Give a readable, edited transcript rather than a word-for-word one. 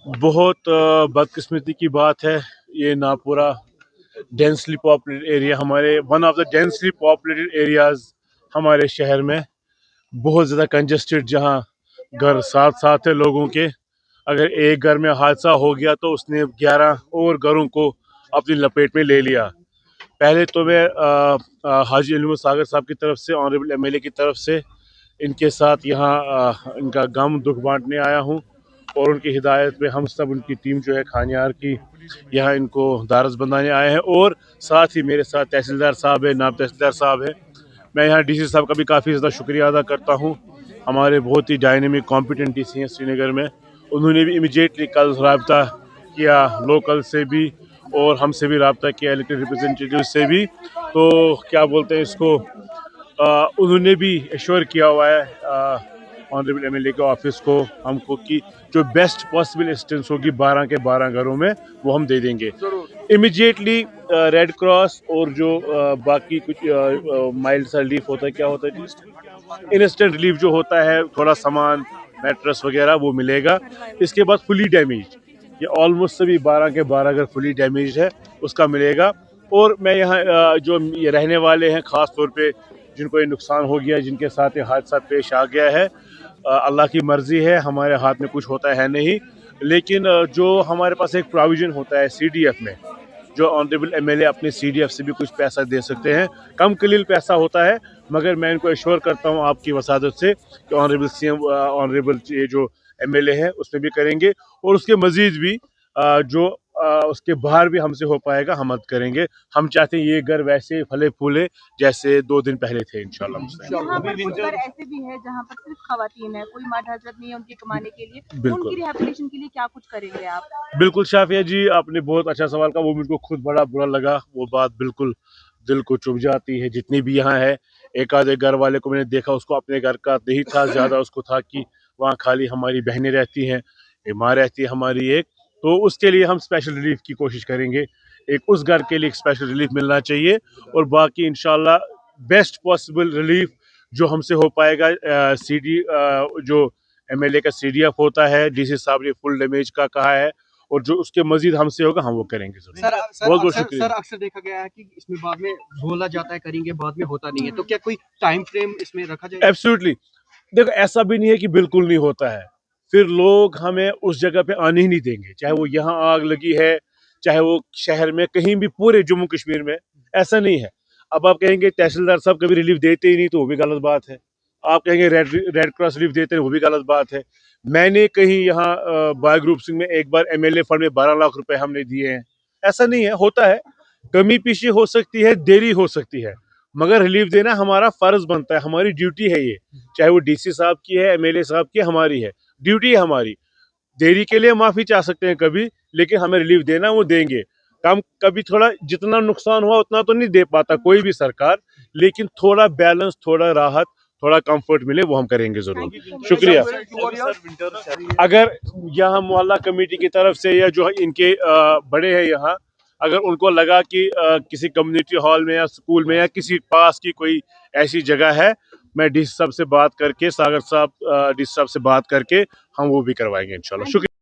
बहुत बदकिस्मती की बात है, ये नागपुरा डेंसली पॉपुलेटेड एरिया, हमारे one of the densely populated areas हमारे शहर में, बहुत ज़्यादा कंजस्टेड, जहाँ घर साथ साथ है लोगों के। अगर एक घर में हादसा हो गया तो उसने 11 और घरों को अपनी लपेट में ले लिया। पहले तो मैं हाजी इल्म सागर साहब की तरफ से, ऑनरेबल एमएलए की तरफ से इनके साथ यहाँ इनका गम दुख बांटने आया हूँ, और उनकी हिदायत पे हम सब, उनकी टीम जो है खानियार की, यहाँ इनको दारस बंधाने आए हैं। और साथ ही मेरे साथ तहसीलदार साहब है, नायब तहसीलदार साहब है। मैं यहाँ डीसी साहब का भी काफ़ी ज़्यादा शुक्रिया अदा करता हूँ। हमारे बहुत ही डायनेमिक कॉम्पिटेंट डीसी हैं श्रीनगर में। उन्होंने भी इमीडिएटली कल रब्ता किया लोकल से भी, और हमसे भी रब्ता किया इलेक्टेड रिप्रेजेंटेटिव से भी। तो क्या बोलते हैं इसको, उन्होंने भी एश्योर किया हुआ है ऑनरेबल एमएलए के ऑफिस को हमको कि जो बेस्ट पॉसिबल असिस्टेंस होगी 12 के 12 घरों में, वो हम दे देंगे इमीडिएटली। रेड क्रॉस और जो बाकी कुछ माइल्ड सा रिलीफ होता है, क्या होता है, इंस्टेंट रिलीफ जो होता है, थोड़ा सामान मैट्रेस वगैरह वो मिलेगा। इसके बाद फुली डैमेज, ये ऑलमोस्ट सभी 12 के 12 अगर फुली डैमेज है उसका मिलेगा। और मैं यहाँ जो ये रहने वाले हैं, ख़ास तौर पे जिनको ये नुकसान हो गया, जिनके साथ ये हादसा पेश आ गया है, अल्लाह की मर्ज़ी है, हमारे हाथ में कुछ होता है नहीं। लेकिन जो हमारे पास एक प्रोविज़न होता है सीडीएफ में, जो ऑनरेबल एमएलए अपने सीडीएफ से भी कुछ पैसा दे सकते हैं, कम कलील पैसा होता है, मगर मैं इनको एश्योर करता हूँ आपकी वसादत से कि ऑनरेबल सीएम, ऑनरेबल ये जो एमएलए है उसमें भी करेंगे, और उसके मज़ीद भी जो उसके बाहर भी हमसे हो पाएगा हम मदद करेंगे। हम चाहते हैं ये घर वैसे फले फूले जैसे 2 दिन पहले थे इंशाल्लाह। यहाँ पर कुछ घर ऐसे भी है जहाँ पर सिर्फ खवातीन है, कोई मर्द हजरत नहीं है उनके कमाने के लिए, उनकी रिहैबिलिटेशन के लिए क्या कुछ करेंगे आप? बिल्कुल शाफिया जी, आपने बहुत अच्छा सवाल कहा, वो मुझको खुद बड़ा बुरा लगा, वो बात बिल्कुल दिल को चुभ जाती है। जितनी भी यहाँ है, एक आधे घर वाले को मैंने देखा, उसको अपने घर का नहीं था ज़्यादा, उसको था कि वहाँ खाली हमारी बहनें रहती हैं, माँ रहती है हमारी एक, तो उसके लिए हम स्पेशल रिलीफ की कोशिश करेंगे। एक उस घर के लिए एक स्पेशल रिलीफ मिलना चाहिए, और बाकी इंशाल्लाह बेस्ट पॉसिबल रिलीफ जो हमसे हो पाएगा। सीडी जो एमएलए का सीडीएफ होता है, डीसी साहब ने फुल डैमेज का कहा है, और जो उसके मजीद हमसे होगा हम वो करेंगे। बहुत बहुत शुक्रिया सर। अक्सर देखा गया है कि इसमें बाद में बोला जाता है करेंगे, बाद में होता नहीं है, तो क्या कोई टाइम फ्रेम इसमें रखा जाए? एब्सोल्युटली, देखो ऐसा भी नहीं है कि बिल्कुल नहीं होता है, फिर लोग हमें उस जगह पे आने ही नहीं देंगे, चाहे वो यहाँ आग लगी है, चाहे वो शहर में कहीं भी, पूरे जम्मू कश्मीर में ऐसा नहीं है। अब आप कहेंगे तहसीलदार साहब कभी रिलीफ देते ही नहीं, तो वो भी गलत बात है। आप कहेंगे रेड क्रॉस रिलीफ देते हैं, वो भी गलत बात है। मैंने कहीं यहाँ बाय ग्रुप सिंह में एक बार एमएलए फंड में 12 लाख रुपए हमने दिए हैं, ऐसा नहीं है, होता है, कमी पीछे हो सकती है, देरी हो सकती है, मगर रिलीफ देना हमारा फर्ज बनता है, हमारी ड्यूटी है ये, चाहे वो डीसी साहब की है, एमएलए साहब की, हमारी है, ड्यूटी है हमारी। देरी के लिए माफ़ी चाह सकते हैं कभी, लेकिन हमें रिलीफ देना वो देंगे। कम कभी थोड़ा, जितना नुकसान हुआ उतना तो नहीं दे पाता कोई भी सरकार, लेकिन थोड़ा बैलेंस, थोड़ा राहत, थोड़ा कंफर्ट मिले वो हम करेंगे ज़रूर। शुक्रिया। अगर यहाँ मोहल्ला कमेटी की तरफ से, या जो इनके बड़े हैं यहाँ, अगर उनको लगा कि किसी कम्युनिटी हॉल में या स्कूल में या किसी पास की कोई ऐसी जगह है, मैं डीसी साहब से बात करके, सागर साहब डीसी साहब से बात करके हम वो भी करवाएंगे इंशाल्लाह। शुक्रिया।